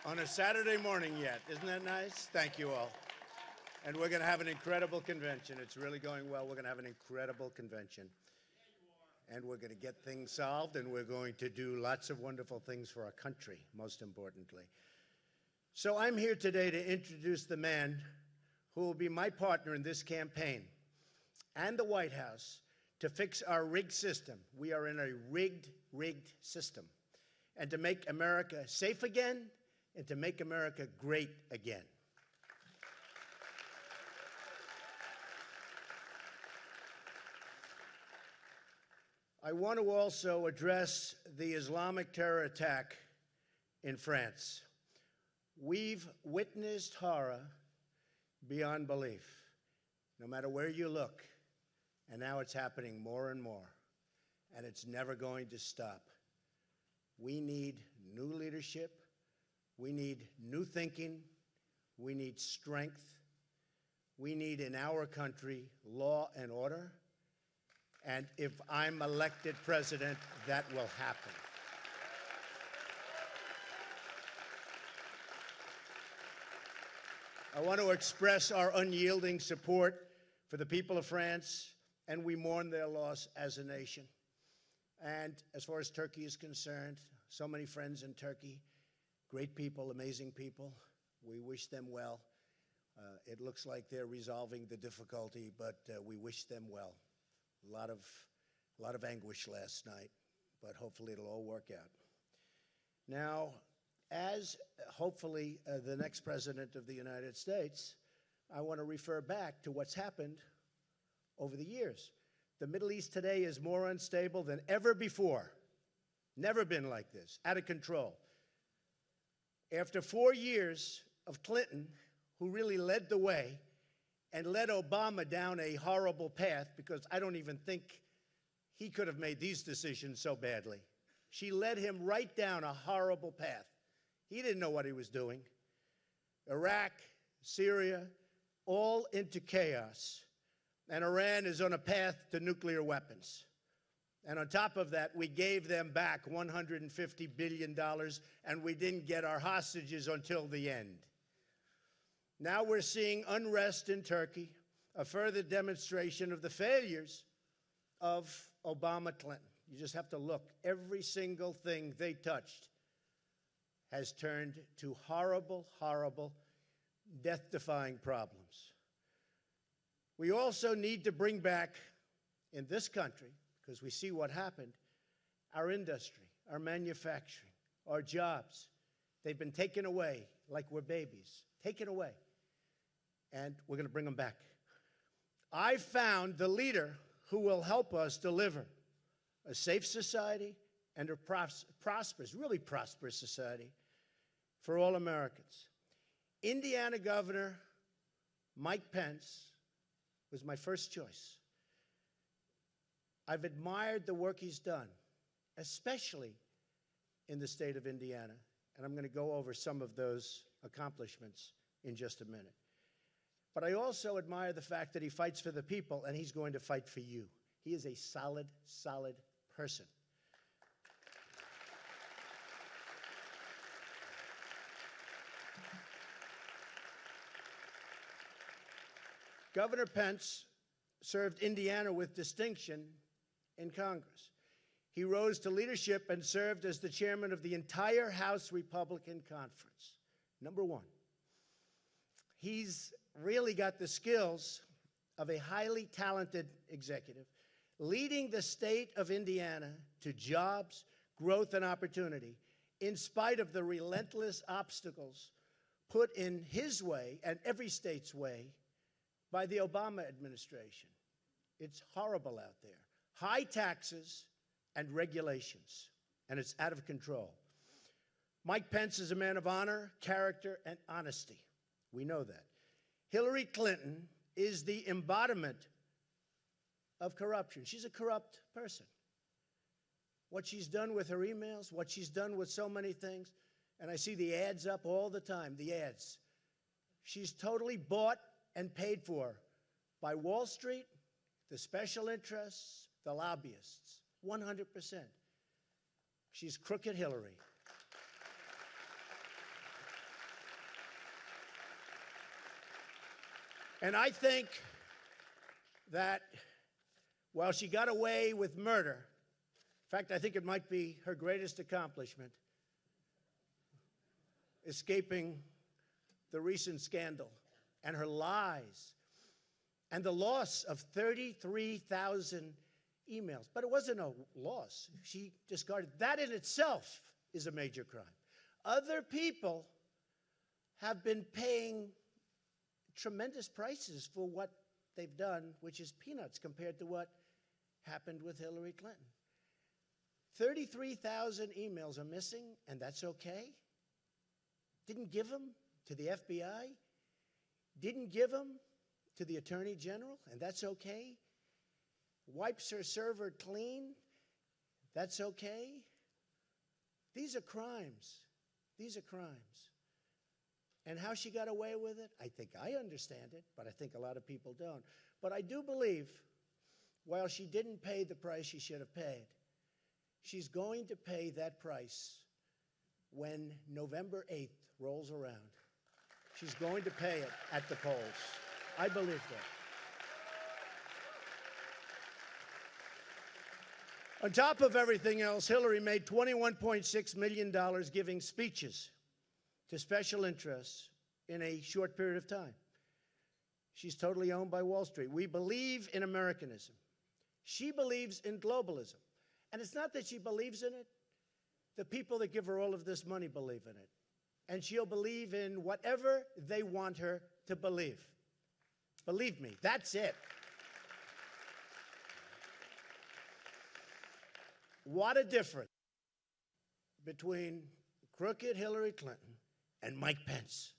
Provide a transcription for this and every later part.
On a Saturday morning yet. Isn't that nice? Thank you all. And we're going to have an incredible convention. It's really going well. We're going to have an incredible convention. And we're going to get things solved, and we're going to do lots of wonderful things for our country, most importantly. So I'm here today to introduce the man who will be my partner in this campaign and the White House to fix our rigged system. We are in a rigged system. And to make America safe again, and to make America great again. I want to also address the Islamic terror attack in France. We've witnessed horror beyond belief, no matter where you look, and now it's happening more and more, and it's never going to stop. We need new leadership. We need new thinking. We need strength. We need, in our country, law and order. And if I'm elected president, that will happen. I want to express our unyielding support for the people of France, and we mourn their loss as a nation. And as far as Turkey is concerned, so many friends in Turkey, great people, amazing people. We wish them well. It looks like they're resolving the difficulty, but we wish them well. A lot of anguish last night, but hopefully it'll all work out. Now, as hopefully the next president of the United States, I want to refer back to what's happened over the years. The Middle East today is more unstable than ever before. Never been like this, out of control. After 4 years of Clinton, who really led the way, and led Obama down a horrible path, because I don't even think he could have made these decisions so badly. She led him right down a horrible path. He didn't know what he was doing. Iraq, Syria, all into chaos. And Iran is on a path to nuclear weapons. And on top of that, we gave them back $150 billion, and we didn't get our hostages until the end. Now we're seeing unrest in Turkey, a further demonstration of the failures of Obama-Clinton. You just have to look. Every single thing they touched has turned to horrible, horrible, death-defying problems. We also need to bring back, in this country, because we see what happened, our industry, our manufacturing, our jobs. They've been taken away like we're babies, taken away. And we're going to bring them back. I found the leader who will help us deliver a safe society and a prosperous, really prosperous society for all Americans. Indiana Governor Mike Pence was my first choice. I've admired the work he's done, especially in the state of Indiana, and I'm going to go over some of those accomplishments in just a minute. But I also admire the fact that he fights for the people, and he's going to fight for you. He is a solid, solid person. Governor Pence served Indiana with distinction in Congress. He rose to leadership and served as the chairman of the entire House Republican Conference. Number one. He's really got the skills of a highly talented executive, leading the state of Indiana to jobs, growth, and opportunity, in spite of the relentless obstacles put in his way and every state's way by the Obama administration. It's horrible out there. High taxes and regulations, and it's out of control. Mike Pence is a man of honor, character, and honesty. We know that. Hillary Clinton is the embodiment of corruption. She's a corrupt person. What she's done with her emails, what she's done with so many things, and I see the ads up all the time, the ads. She's totally bought and paid for by Wall Street, the special interests, the lobbyists, 100%. She's crooked Hillary. And I think that while she got away with murder, in fact, I think it might be her greatest accomplishment, escaping the recent scandal and her lies and the loss of 33,000 emails. But it wasn't a loss. She discarded. That in itself is a major crime. Other people have been paying tremendous prices for what they've done, which is peanuts compared to what happened with Hillary Clinton. 33,000 emails are missing, and that's okay. Didn't give them to the FBI. Didn't give them to the Attorney General, and that's okay. Wipes her server clean, that's okay. These are crimes. These are crimes. And how she got away with it, I think I understand it, but I think a lot of people don't. But I do believe, while she didn't pay the price she should have paid, she's going to pay that price when November 8th rolls around. She's going to pay it at the polls. I believe that. On top of everything else, Hillary made $21.6 million giving speeches to special interests in a short period of time. She's totally owned by Wall Street. We believe in Americanism. She believes in globalism. And it's not that she believes in it. The people that give her all of this money believe in it. And she'll believe in whatever they want her to believe. Believe me, that's it. What a difference between crooked Hillary Clinton and Mike Pence.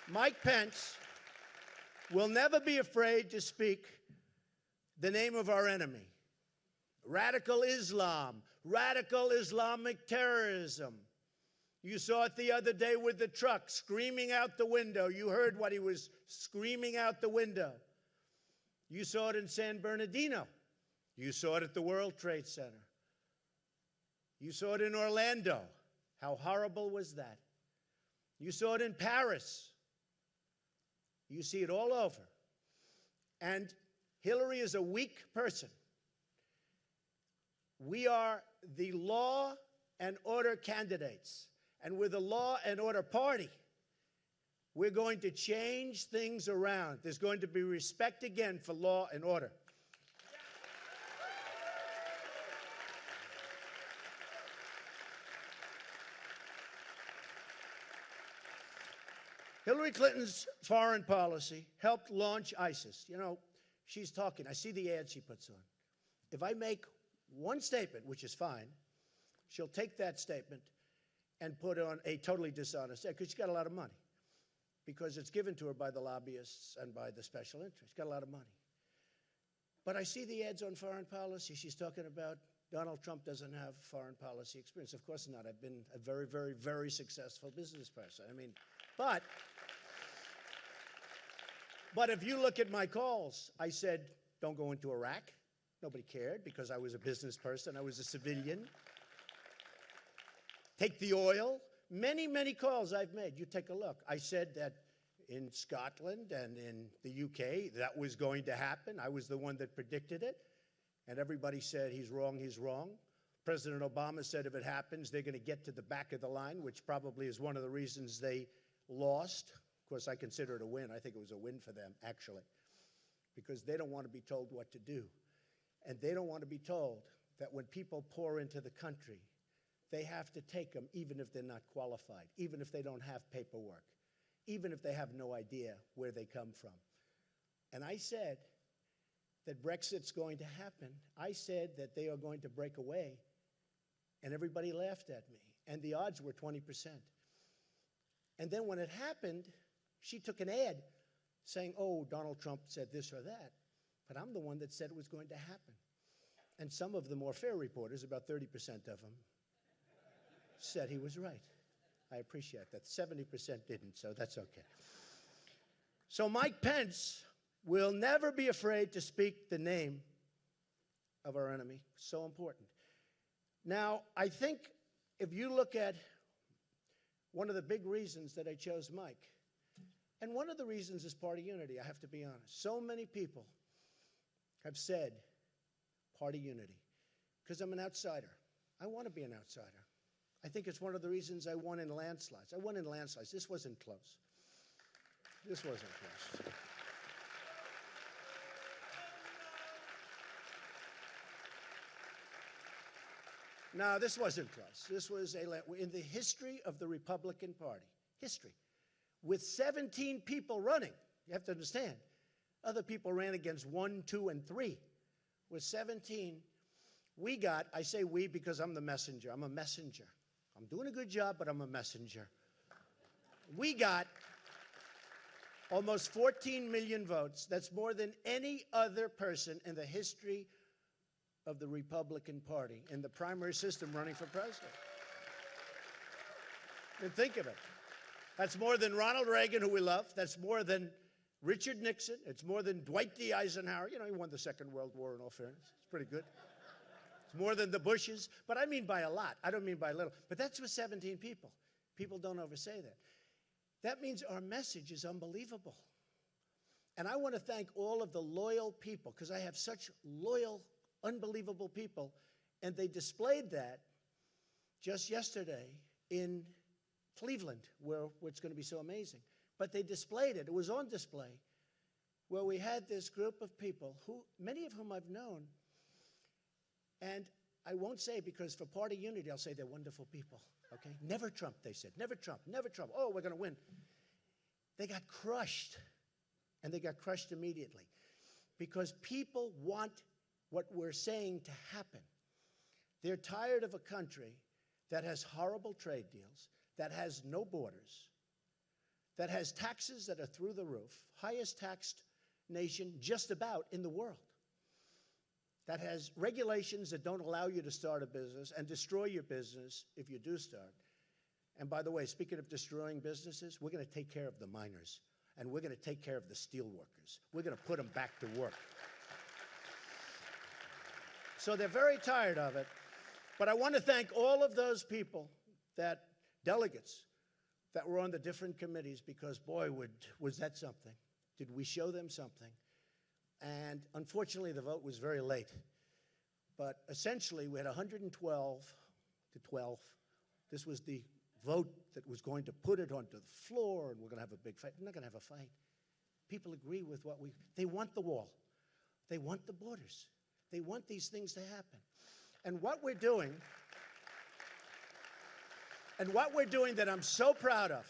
Mike Pence will never be afraid to speak the name of our enemy. Radical Islam, radical Islamic terrorism. You saw it the other day with the truck screaming out the window. You heard what he was screaming out the window. You saw it in San Bernardino. You saw it at the World Trade Center. You saw it in Orlando. How horrible was that? You saw it in Paris. You see it all over. And Hillary is a weak person. We are the law and order candidates. And with the law and order party, we're going to change things around. There's going to be respect again for law and order. Hillary Clinton's foreign policy helped launch ISIS. You know, she's talking. I see the ads she puts on. If I make one statement, which is fine, she'll take that statement and put on a totally dishonest ad, because she's got a lot of money, because it's given to her by the lobbyists and by the special interests. She's got a lot of money. But I see the ads on foreign policy. She's talking about Donald Trump doesn't have foreign policy experience. Of course not. I've been a very, very, very successful business person. I mean, but if you look at my calls, I said, don't go into Iraq. Nobody cared because I was a business person. I was a civilian. Take the oil. Many, many calls I've made. You take a look. I said that in Scotland and in the UK, that was going to happen. I was the one that predicted it. And everybody said, he's wrong, he's wrong. President Obama said if it happens, they're going to get to the back of the line, which probably is one of the reasons they lost. Of course, I consider it a win. I think it was a win for them, actually, because they don't want to be told what to do. And they don't want to be told that when people pour into the country, they have to take them even if they're not qualified, even if they don't have paperwork, even if they have no idea where they come from. And I said that Brexit's going to happen. I said that they are going to break away, and everybody laughed at me. And the odds were 20%. And then when it happened, she took an ad saying, oh, Donald Trump said this or that. But I'm the one that said it was going to happen. And some of the more fair reporters, about 30% of them, said he was right. I appreciate that. 70% didn't, so that's okay. So Mike Pence will never be afraid to speak the name of our enemy. So important. Now, I think if you look at one of the big reasons that I chose Mike, And one of the reasons is party unity, I have to be honest. So many people have said party unity because I'm an outsider. I want to be an outsider. I think it's one of the reasons I won in landslides. I won in landslides. This wasn't close. This wasn't close. No, this wasn't close. This was in the history of the Republican Party, history, with 17 people running. You have to understand. Other people ran against 1, 2, and 3. With 17, we got, I say we because I'm the messenger. I'm a messenger. I'm doing a good job, but I'm a messenger. We got almost 14 million votes. That's more than any other person in the history of the Republican Party in the primary system running for president. And think of it. That's more than Ronald Reagan, who we love. That's more than Richard Nixon. It's more than Dwight D. Eisenhower. You know, he won the Second World War, in all fairness. It's pretty good. It's more than the Bushes. But I mean by a lot. I don't mean by little. But that's with 17 people. People don't oversay that. That means our message is unbelievable. And I want to thank all of the loyal people, because I have such loyal, unbelievable people, and they displayed that just yesterday in Cleveland, where it's going to be so amazing. But they displayed it. It was on display, where we had this group of people, who many of whom I've known, and I won't say, because for party unity, I'll say they're wonderful people, okay? Never Trump, they said. Never Trump, never Trump. Oh, we're going to win. They got crushed, and they got crushed immediately, because people want what we're saying to happen. They're tired of a country that has horrible trade deals, that has no borders, that has taxes that are through the roof, highest taxed nation just about in the world, that has regulations that don't allow you to start a business and destroy your business if you do start. And by the way, speaking of destroying businesses, we're going to take care of the miners, and we're going to take care of the steel workers. We're going to put them back to work. So they're very tired of it. But I want to thank all of those people, that delegates that were on the different committees, because, boy, was that something. Did we show them something? And unfortunately, the vote was very late. But essentially, we had 112 to 12. This was the vote that was going to put it onto the floor, and we're going to have a big fight. We're not going to have a fight. People agree with what they want the wall. They want the borders. They want these things to happen. And what we're doing that I'm so proud of,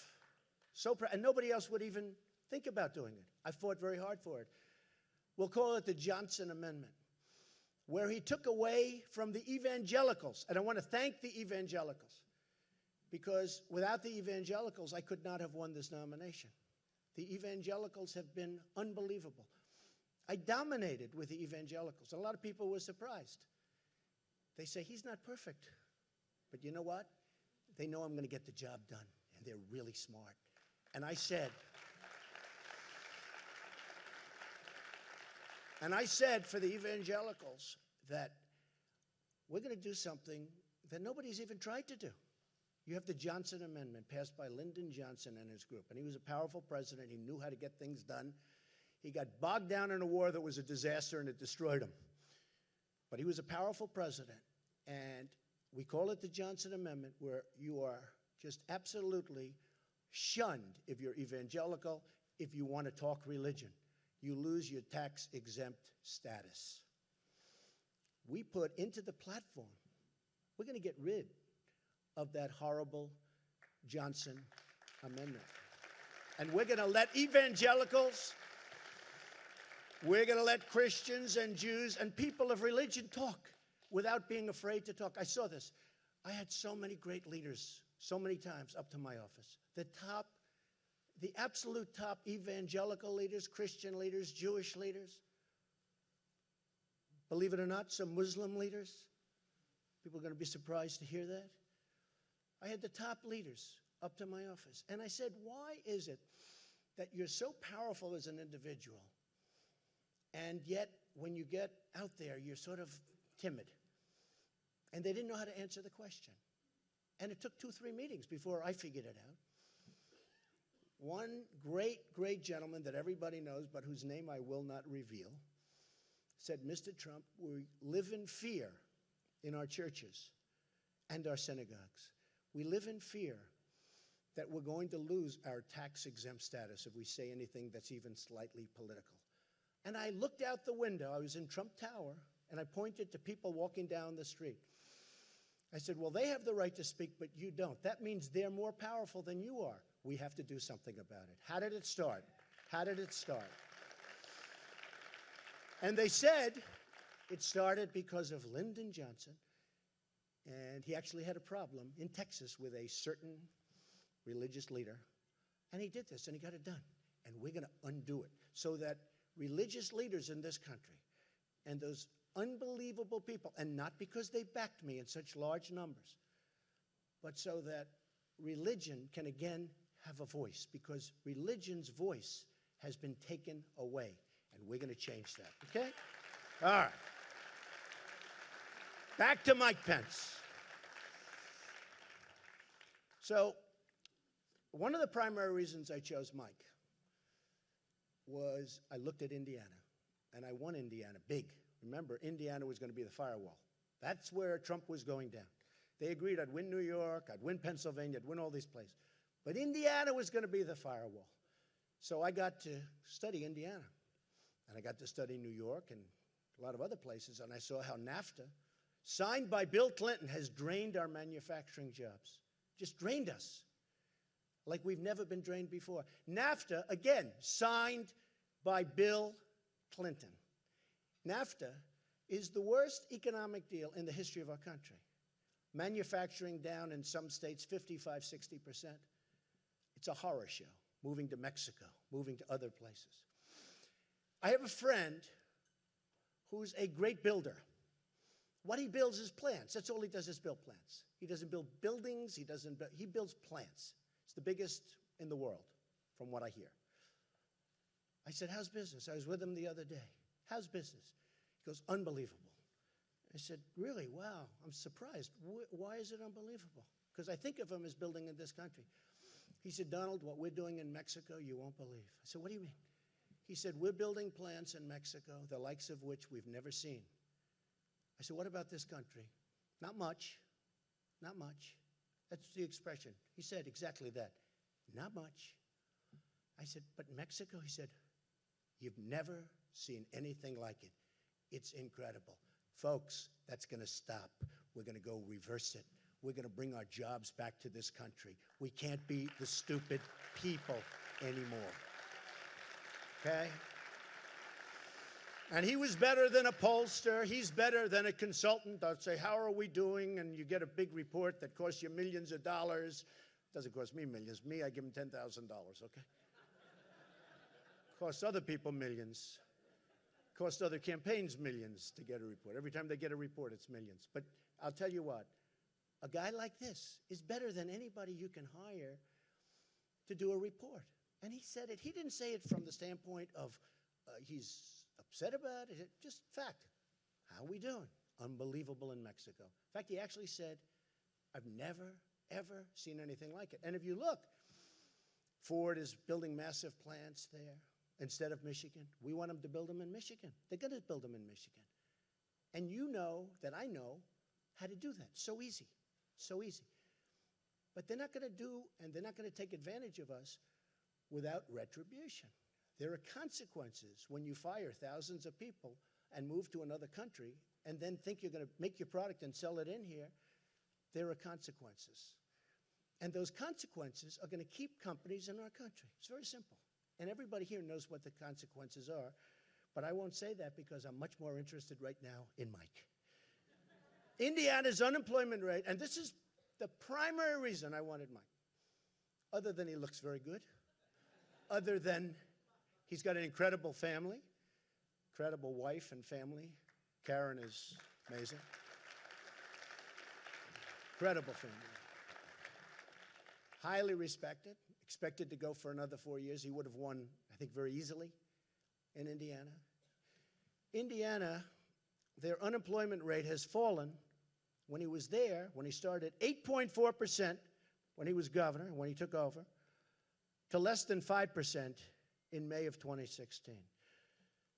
and nobody else would even think about doing it. I fought very hard for it. We'll call it the Johnson Amendment, where he took away from the evangelicals. And I want to thank the evangelicals, because without the evangelicals, I could not have won this nomination. The evangelicals have been unbelievable. I dominated with the evangelicals. A lot of people were surprised. They say, he's not perfect. But you know what? They know I'm going to get the job done, and they're really smart. And I said for the evangelicals that we're going to do something that nobody's even tried to do. You have the Johnson Amendment passed by Lyndon Johnson and his group, and he was a powerful president. He knew how to get things done. He got bogged down in a war that was a disaster, and it destroyed him. But he was a powerful president, and we call it the Johnson Amendment, where you are just absolutely shunned if you're evangelical, if you want to talk religion. You lose your tax-exempt status. We put into the platform, we're going to get rid of that horrible Johnson Amendment. And we're going to let evangelicals, we're going to let Christians and Jews and people of religion talk without being afraid to talk. I saw this. I had so many great leaders so many times up to my office. The absolute top evangelical leaders, Christian leaders, Jewish leaders. Believe it or not, some Muslim leaders. People are going to be surprised to hear that. I had the top leaders up to my office. And I said, why is it that you're so powerful as an individual, and yet when you get out there, you're sort of timid? And they didn't know how to answer the question. And it took 2-3 meetings before I figured it out. one great gentleman that everybody knows, but whose name I will not reveal, said, Mr. Trump, we live in fear in our churches and our synagogues. We live in fear that we're going to lose our tax-exempt status if we say anything that's even slightly political. And I looked out the window. I was in Trump Tower, and I pointed to people walking down the street. I said, well, they have the right to speak, but you don't. That means they're more powerful than you are. We have to do something about it. How did it start? How did it start? And they said it started because of Lyndon Johnson, and he actually had a problem in Texas with a certain religious leader, and he did this, and he got it done. And we're going to undo it so that religious leaders in this country and those unbelievable people, and not because they backed me in such large numbers, but so that religion can again have a voice, because religion's voice has been taken away, and we're going to change that, okay? All right. Back to Mike Pence. So one of the primary reasons I chose Mike was I looked at Indiana, and I won Indiana big. Remember, Indiana was going to be the firewall. That's where Trump was going down. They agreed I'd win New York, I'd win Pennsylvania, I'd win all these places. But Indiana was going to be the firewall. So I got to study Indiana, and I got to study New York and a lot of other places, and I saw how NAFTA, signed by Bill Clinton, has drained our manufacturing jobs. Just drained us like we've never been drained before. NAFTA, again, signed by Bill Clinton. NAFTA is the worst economic deal in the history of our country. Manufacturing down in some states 55, 60%. It's a horror show, moving to Mexico, moving to other places. I have a friend who's a great builder. What he builds is plants. That's all he does is build plants. He doesn't build buildings. He builds plants. It's the biggest in the world, from what I hear. I said, how's business? I was with him the other day. How's business? He goes, unbelievable. I said, really? Wow, I'm surprised. Why is it unbelievable? Because I think of him as building in this country. He said, Donald, what we're doing in Mexico, you won't believe. I said, what do you mean? He said, we're building plants in Mexico, the likes of which we've never seen. I said, what about this country? Not much. Not much. That's the expression. He said exactly that. Not much. I said, but Mexico? He said, you've never seen anything like it. It's incredible. Folks, that's going to stop. We're going to go reverse it. We're going to bring our jobs back to this country. We can't be the stupid people anymore. Okay? And he was better than a pollster. He's better than a consultant. I'd say, how are we doing? And you get a big report that costs you millions of dollars. Doesn't cost me millions. Me, I give him $10,000, okay? Costs other people millions. Costs other campaigns millions to get a report. Every time they get a report, it's millions. But I'll tell you what, a guy like this is better than anybody you can hire to do a report. And he said it. He didn't say it from the standpoint of he's upset about it. Just fact. How are we doing? Unbelievable in Mexico. In fact, he actually said, I've never, ever seen anything like it. And if you look, Ford is building massive plants there instead of Michigan. We want them to build them in Michigan. They're going to build them in Michigan. And you know that I know how to do that. So easy. So easy. But they're not going to do, and they're not going to take advantage of us without retribution. There are consequences when you fire thousands of people and move to another country and then think you're going to make your product and sell it in here. There are consequences. And those consequences are going to keep companies in our country. It's very simple. And everybody here knows what the consequences are. But I won't say that because I'm much more interested right now in Mike. Indiana's unemployment rate, and this is the primary reason I wanted Mike, other than he looks very good, other than he's got an incredible family, incredible wife and family. Karen is amazing. Incredible family. Highly respected, expected to go for another 4 years. He would have won, I think, very easily in Indiana. Indiana, their unemployment rate has fallen when he was there, when he started, 8.4% when he was governor, when he took over, to less than 5% in May of 2016.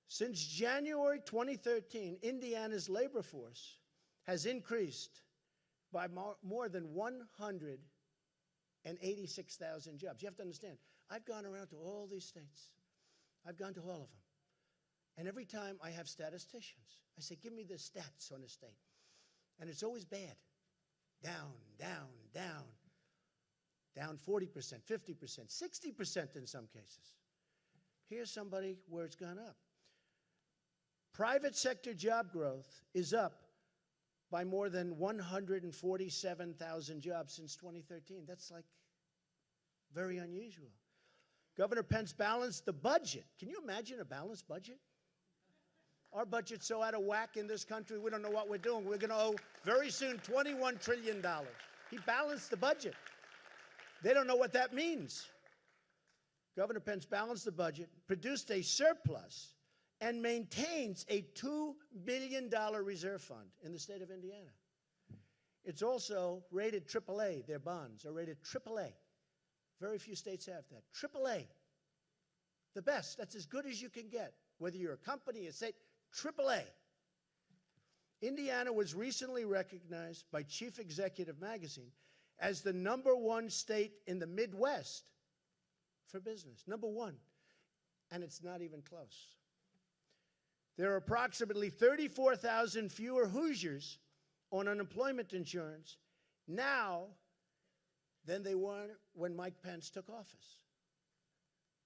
Since January 2013, Indiana's labor force has increased by more than 186,000 jobs. You have to understand, I've gone around to all these states. I've gone to all of them. And every time I have statisticians, I say, give me the stats on a state. And it's always bad. Down, down, down. Down 40%, 50%, 60% in some cases. Here's somebody where it's gone up. Private sector job growth is up by more than 147,000 jobs since 2013. That's like very unusual. Governor Pence balanced the budget. Can you imagine a balanced budget? Our budget's so out of whack in this country, we don't know what we're doing. We're going to owe very soon $21 trillion. He balanced the budget. They don't know what that means. Governor Pence balanced the budget, produced a surplus, and maintains a $2 billion reserve fund in the state of Indiana. It's also rated AAA. Their bonds are rated AAA. Very few states have that. AAA. The best. That's as good as you can get. Whether you're a company, a state, AAA. Indiana was recently recognized by Chief Executive Magazine as the #1 state in the Midwest for business. #1. And it's not even close. There are approximately 34,000 fewer Hoosiers on unemployment insurance now than they were when Mike Pence took office.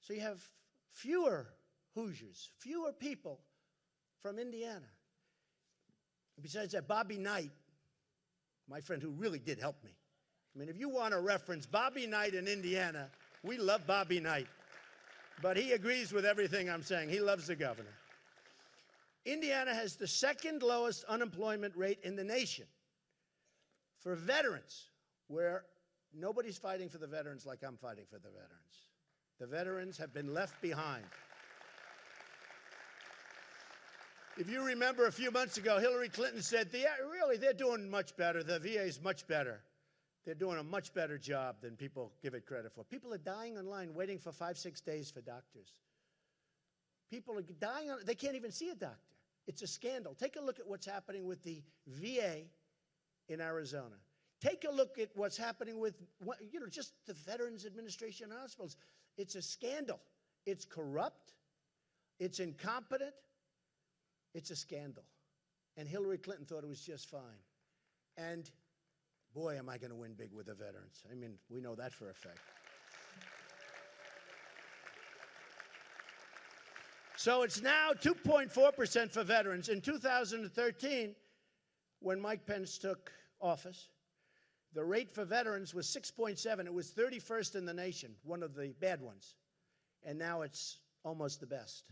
So you have fewer Hoosiers, fewer people from Indiana. Besides that, Bobby Knight, my friend who really did help me. I mean, if you want to reference Bobby Knight in Indiana, we love Bobby Knight. But he agrees with everything I'm saying. He loves the governor. Indiana has the second lowest unemployment rate in the nation. For veterans, where nobody's fighting for the veterans like I'm fighting for the veterans. The veterans have been left behind. If you remember a few months ago, Hillary Clinton said, they're doing much better. The VA's much better. They're doing a much better job than people give it credit for. People are dying online waiting for 5-6 days for doctors. People are dying, they can't even see a doctor. It's a scandal. Take a look at what's happening with the VA in Arizona. Take a look at what's happening with, just the Veterans Administration hospitals. It's a scandal. It's corrupt. It's incompetent. It's a scandal. And Hillary Clinton thought it was just fine. And boy, am I going to win big with the veterans. I mean, we know that for a fact. So it's now 2.4% for veterans. In 2013, when Mike Pence took office, the rate for veterans was 6.7. It was 31st in the nation, one of the bad ones. And now it's almost the best.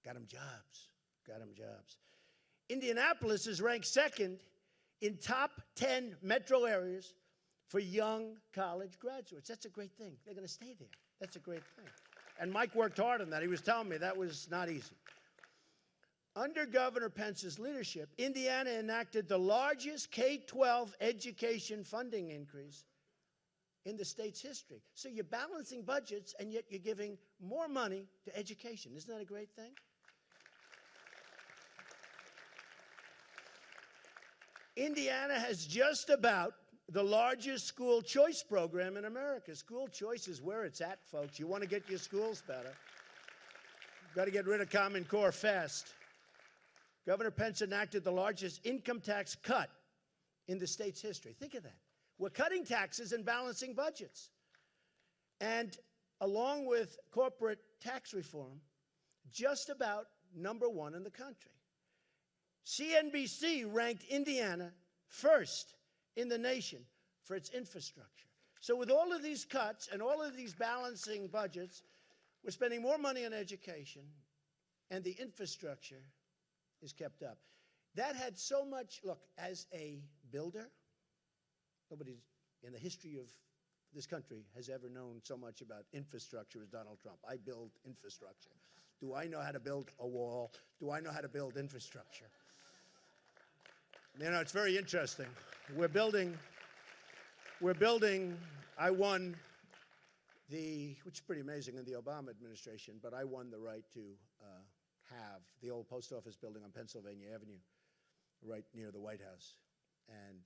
Got them jobs. Got them jobs. Indianapolis is ranked second in top 10 metro areas for young college graduates. That's a great thing. They're going to stay there. That's a great thing. And Mike worked hard on that. He was telling me that was not easy. Under Governor Pence's leadership, Indiana enacted the largest K-12 education funding increase in the state's history. So you're balancing budgets, and yet you're giving more money to education. Isn't that a great thing? Indiana has just about the largest school choice program in America. School choice is where it's at, folks. You want to get your schools better. You've got to get rid of Common Core fast. Governor Pence enacted the largest income tax cut in the state's history. Think of that. We're cutting taxes and balancing budgets. And along with corporate tax reform, just about #1 in the country. CNBC ranked Indiana first in the nation for its infrastructure. So with all of these cuts and all of these balancing budgets, we're spending more money on education, and the infrastructure is kept up. That had so much, look, as a builder, nobody in the history of this country has ever known so much about infrastructure as Donald Trump. I build infrastructure. Do I know how to build a wall? Do I know how to build infrastructure? You know, it's very interesting. We're building, I won which is pretty amazing in the Obama administration, but I won the right to have the old post office building on Pennsylvania Avenue, right near the White House. And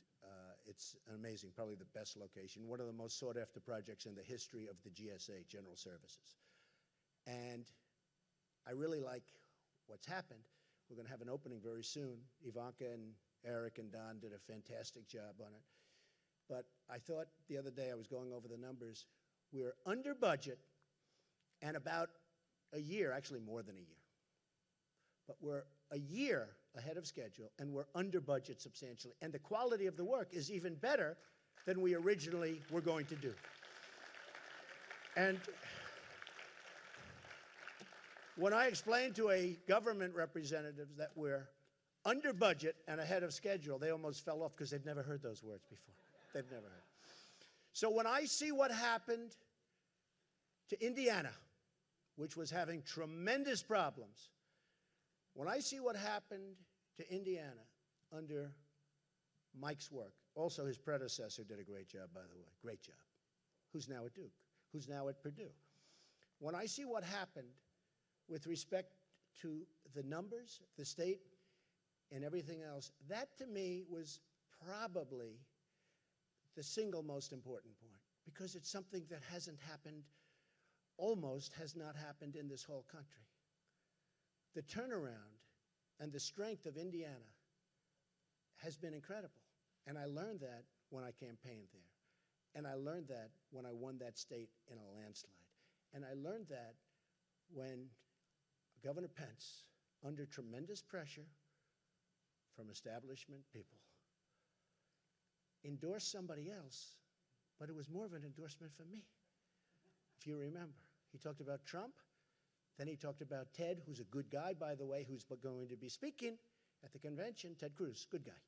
it's an amazing, probably the best location, one of the most sought-after projects in the history of the GSA, General Services. And I really like what's happened. We're going to have an opening very soon. Ivanka and Eric and Don did a fantastic job on it. But I thought the other day, I was going over the numbers, we're under budget and about a year, actually more than a year. But we're a year ahead of schedule, and we're under budget substantially. And the quality of the work is even better than we originally were going to do. And when I explained to a government representative that we're under budget and ahead of schedule, they almost fell off because they've never heard those words before. They've never heard. So when I see what happened to Indiana, which was having tremendous problems, when I see what happened to Indiana under Mike's work, also his predecessor did a great job, by the way, great job, who's now at Duke, who's now at Purdue. When I see what happened with respect to the numbers, the state, and everything else, that to me was probably the single most important point, because it's something that hasn't happened, almost has not happened in this whole country. The turnaround and the strength of Indiana has been incredible. And I learned that when I campaigned there. And I learned that when I won that state in a landslide. And I learned that when Governor Pence, under tremendous pressure from establishment people, endorsed somebody else, but it was more of an endorsement for me, if you remember. He talked about Trump. Then he talked about Ted, who's a good guy, by the way, who's going to be speaking at the convention. Ted Cruz, good guy.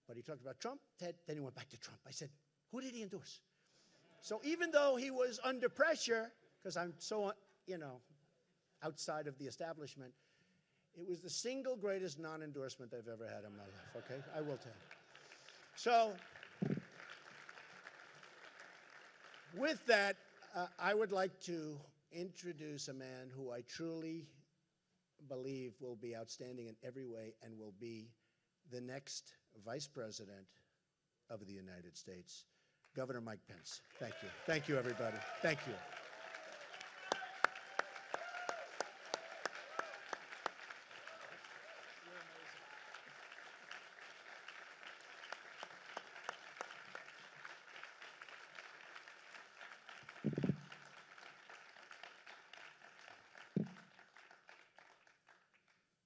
But he talked about Trump, Ted, then he went back to Trump. I said, who did he endorse? So even though he was under pressure, because I'm so, outside of the establishment, it was the single greatest non-endorsement I've ever had in my life, okay? I will tell you. So with that, I would like to introduce a man who I truly believe will be outstanding in every way and will be the next Vice President of the United States, Governor Mike Pence. Thank you. Thank you, everybody. Thank you.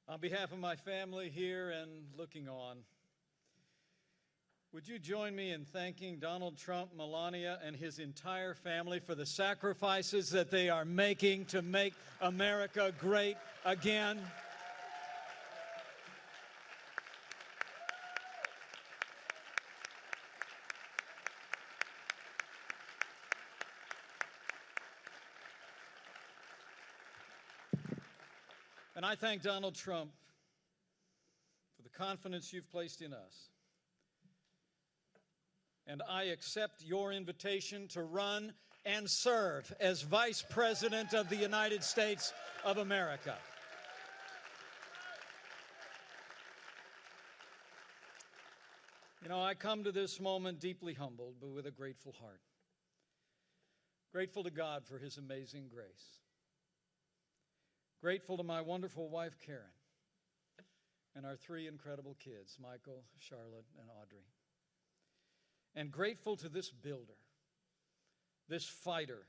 On behalf of my family here and looking on, would you join me in thanking Donald Trump, Melania, and his entire family for the sacrifices that they are making to make America great again? And I thank Donald Trump for the confidence you've placed in us. And I accept your invitation to run and serve as Vice President of the United States of America. I come to this moment deeply humbled, but with a grateful heart. Grateful to God for his amazing grace. Grateful to my wonderful wife, Karen, and our three incredible kids, Michael, Charlotte, and Audrey. And grateful to this builder, this fighter,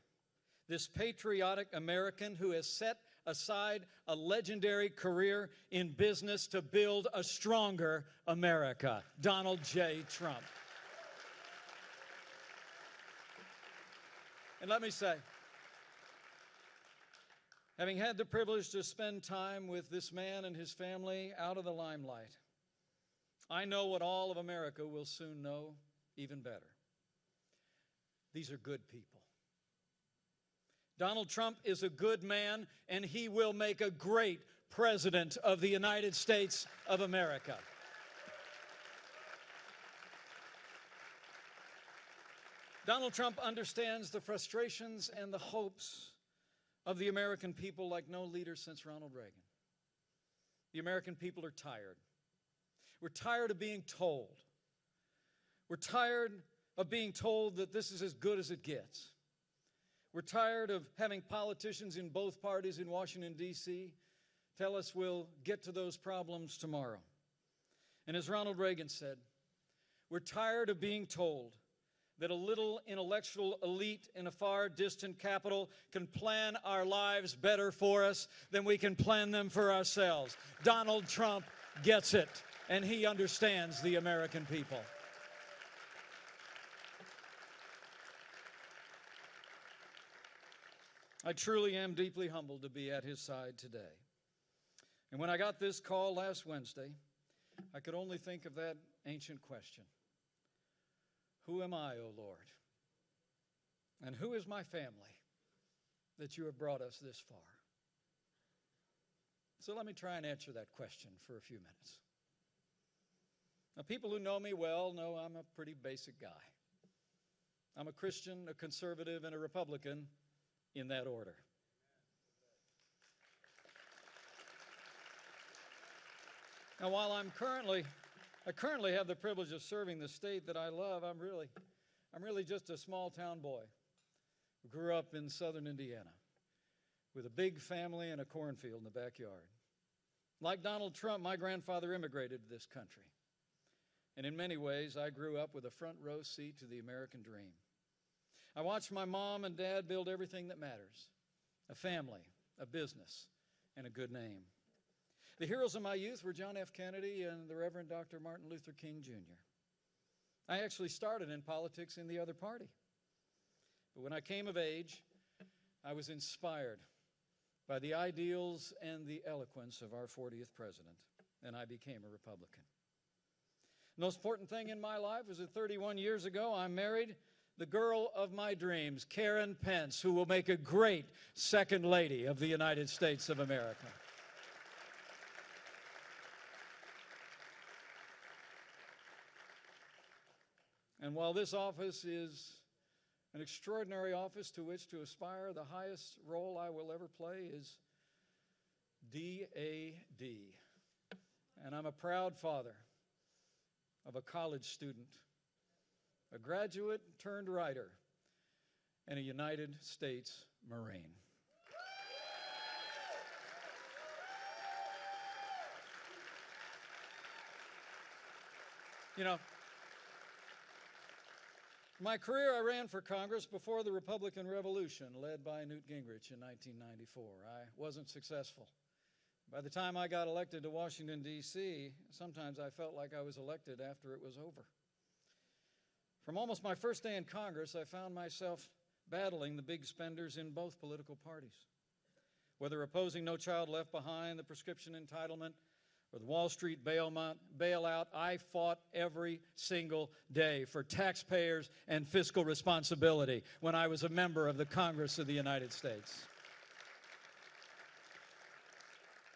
this patriotic American who has set aside a legendary career in business to build a stronger America, Donald J. Trump. And let me say, having had the privilege to spend time with this man and his family out of the limelight, I know what all of America will soon know even better. These are good people. Donald Trump is a good man, and he will make a great president of the United States of America. Donald Trump understands the frustrations and the hopes of the American people like no leader since Ronald Reagan. The American people are tired. We're tired of being told. We're tired of being told that this is as good as it gets. We're tired of having politicians in both parties in Washington, D.C. tell us we'll get to those problems tomorrow. And as Ronald Reagan said, we're tired of being told that a little intellectual elite in a far distant capital can plan our lives better for us than we can plan them for ourselves. Donald Trump gets it, and he understands the American people. I truly am deeply humbled to be at his side today. And when I got this call last Wednesday, I could only think of that ancient question. Who am I, O Lord? And who is my family that you have brought us this far? So let me try and answer that question for a few minutes. Now, people who know me well know I'm a pretty basic guy. I'm a Christian, a conservative, and a Republican in that order. Now, while I currently have the privilege of serving the state that I love, I'm really just a small town boy who grew up in southern Indiana with a big family and a cornfield in the backyard. Like Donald Trump, my grandfather immigrated to this country. And in many ways, I grew up with a front row seat to the American dream. I watched my mom and dad build everything that matters: a family, a business, and a good name. The heroes of my youth were John F. Kennedy and the Reverend Dr. Martin Luther King, Jr. I actually started in politics in the other party. But when I came of age, I was inspired by the ideals and the eloquence of our 40th president, and I became a Republican. The most important thing in my life was that 31 years ago, I married the girl of my dreams, Karen Pence, who will make a great second lady of the United States of America. And while this office is an extraordinary office to which to aspire, the highest role I will ever play is D.A.D. And I'm a proud father of a college student, a graduate turned writer, and a United States Marine. You know, my career, I ran for Congress before the Republican Revolution, led by Newt Gingrich in 1994. I wasn't successful. By the time I got elected to Washington, D.C., sometimes I felt like I was elected after it was over. From almost my first day in Congress, I found myself battling the big spenders in both political parties. Whether opposing No Child Left Behind, the prescription entitlement, or the Wall Street bailout, I fought every single day for taxpayers and fiscal responsibility when I was a member of the Congress of the United States.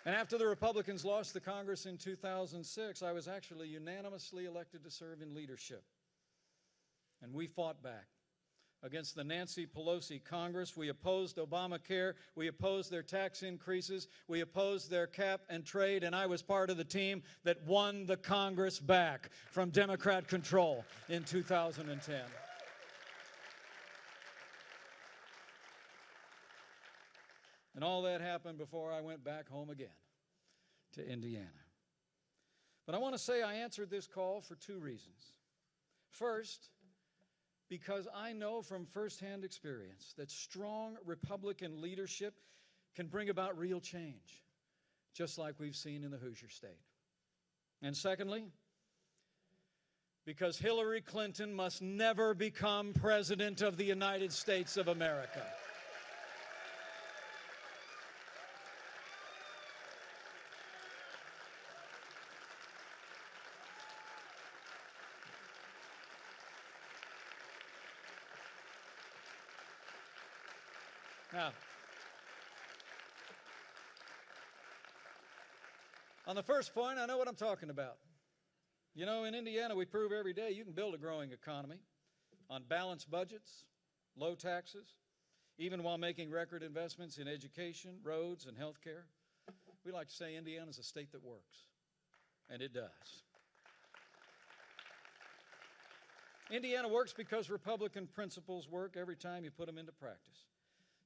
And after the Republicans lost the Congress in 2006, I was actually unanimously elected to serve in leadership. And we fought back against the Nancy Pelosi Congress. We opposed Obamacare. We opposed their tax increases. We opposed their cap and trade. And I was part of the team that won the Congress back from Democrat control in 2010. And all that happened before I went back home again to Indiana. But I want to say I answered this call for two reasons. First, because I know from firsthand experience that strong Republican leadership can bring about real change, just like we've seen in the Hoosier State. And secondly, because Hillary Clinton must never become President of the United States of America. Now, on the first point, I know what I'm talking about. You know, in Indiana, we prove every day you can build a growing economy on balanced budgets, low taxes, even while making record investments in education, roads, and health care. We like to say Indiana is a state that works, and it does. Indiana works because Republican principles work every time you put them into practice.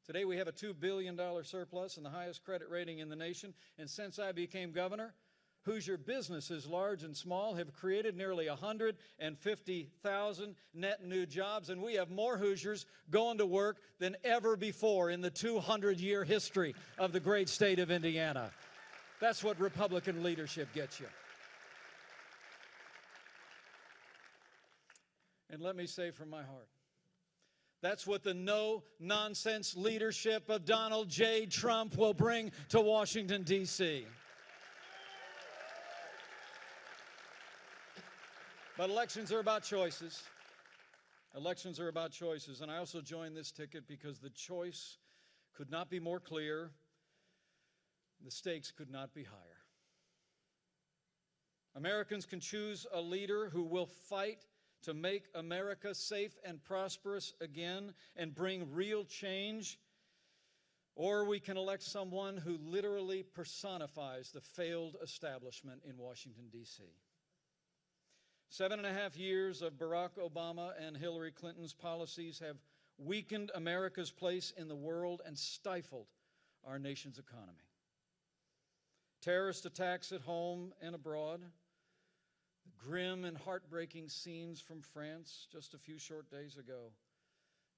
Today we have a $2 billion surplus and the highest credit rating in the nation. And since I became governor, Hoosier businesses, large and small, have created nearly 150,000 net new jobs. And we have more Hoosiers going to work than ever before in the 200-year history of the great state of Indiana. That's what Republican leadership gets you. And let me say from my heart, that's what the no-nonsense leadership of Donald J. Trump will bring to Washington, D.C. But elections are about choices. Elections are about choices. And I also joined this ticket because the choice could not be more clear. The stakes could not be higher. Americans can choose a leader who will fight to make America safe and prosperous again and bring real change, or we can elect someone who literally personifies the failed establishment in Washington, D.C. 7.5 years of Barack Obama and Hillary Clinton's policies have weakened America's place in the world and stifled our nation's economy. Terrorist attacks at home and abroad, grim and heartbreaking scenes from France just a few short days ago,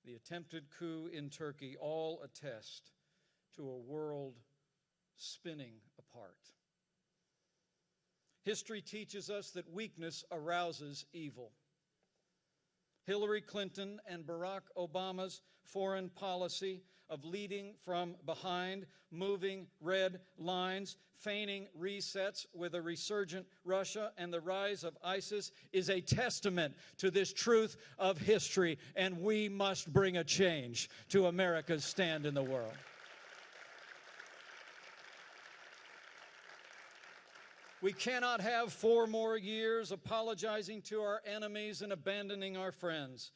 the attempted coup in Turkey all attest to a world spinning apart. History teaches us that weakness arouses evil. Hillary Clinton and Barack Obama's foreign policy of leading from behind, moving red lines, feigning resets with a resurgent Russia and the rise of ISIS is a testament to this truth of history, and we must bring a change to America's stand in the world. We cannot have 4 more years apologizing to our enemies and abandoning our friends.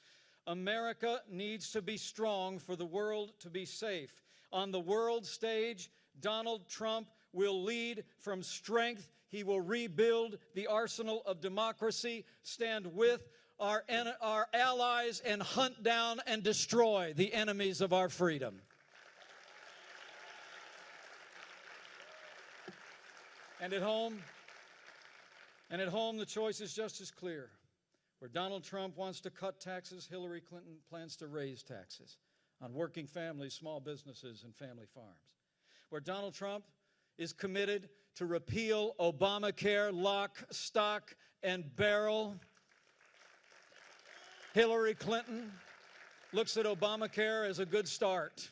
America needs to be strong for the world to be safe. On the world stage, Donald Trump will lead from strength. He will rebuild the arsenal of democracy, stand with our allies, and hunt down and destroy the enemies of our freedom. And at home, the choice is just as clear. Where Donald Trump wants to cut taxes, Hillary Clinton plans to raise taxes on working families, small businesses, and family farms. Where Donald Trump is committed to repeal Obamacare, lock, stock, and barrel, Hillary Clinton looks at Obamacare as a good start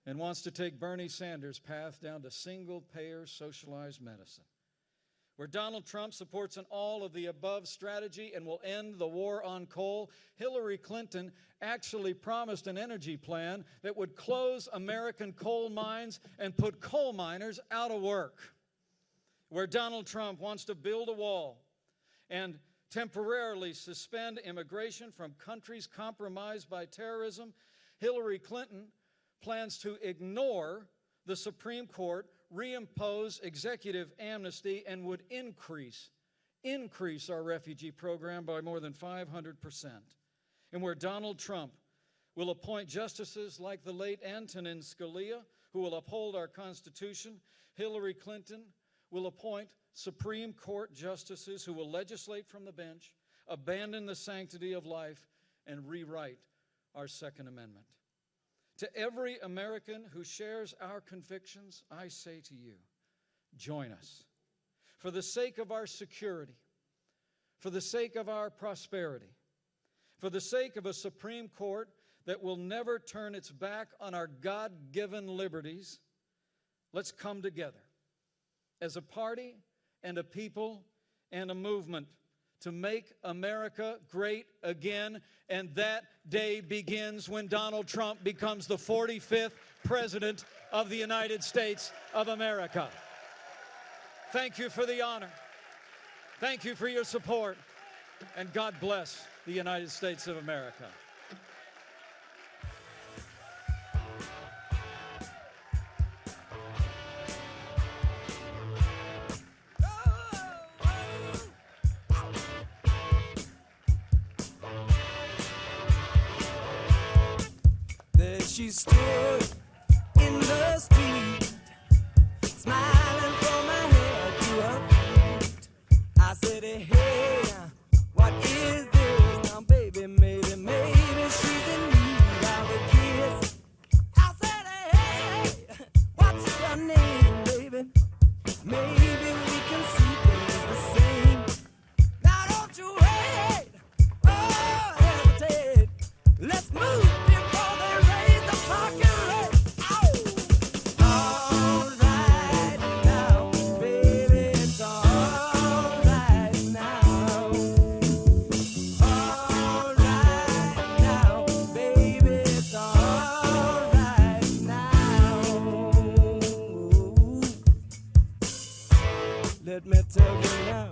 and wants to take Bernie Sanders' path down to single-payer socialized medicine. Where Donald Trump supports an all-of-the-above strategy and will end the war on coal, Hillary Clinton actually promised an energy plan that would close American coal mines and put coal miners out of work. Where Donald Trump wants to build a wall and temporarily suspend immigration from countries compromised by terrorism, Hillary Clinton plans to ignore the Supreme Court, reimpose executive amnesty, and would increase our refugee program by more than 500%. And where Donald Trump will appoint justices like the late Antonin Scalia, who will uphold our Constitution, Hillary Clinton will appoint Supreme Court justices who will legislate from the bench, abandon the sanctity of life, and rewrite our Second Amendment. To every American who shares our convictions, I say to you, join us. For the sake of our security, for the sake of our prosperity, for the sake of a Supreme Court that will never turn its back on our God-given liberties, let's come together as a party and a people and a movement to make America great again, and that day begins when Donald Trump becomes the 45th President of the United States of America. Thank you for the honor. Thank you for your support, and God bless the United States of America. She stood in the street, smiling from her head to her feet. I said, hey, what is this? Now, baby, maybe she's in need of a kiss. I said, hey, what's your name, baby? Maybe we can see things the same. Now, don't you wait, oh, hesitate. Let's move before they raise the parking rate. All right now, baby, it's all right now. All right now, baby, it's all right now. Let me tell you now.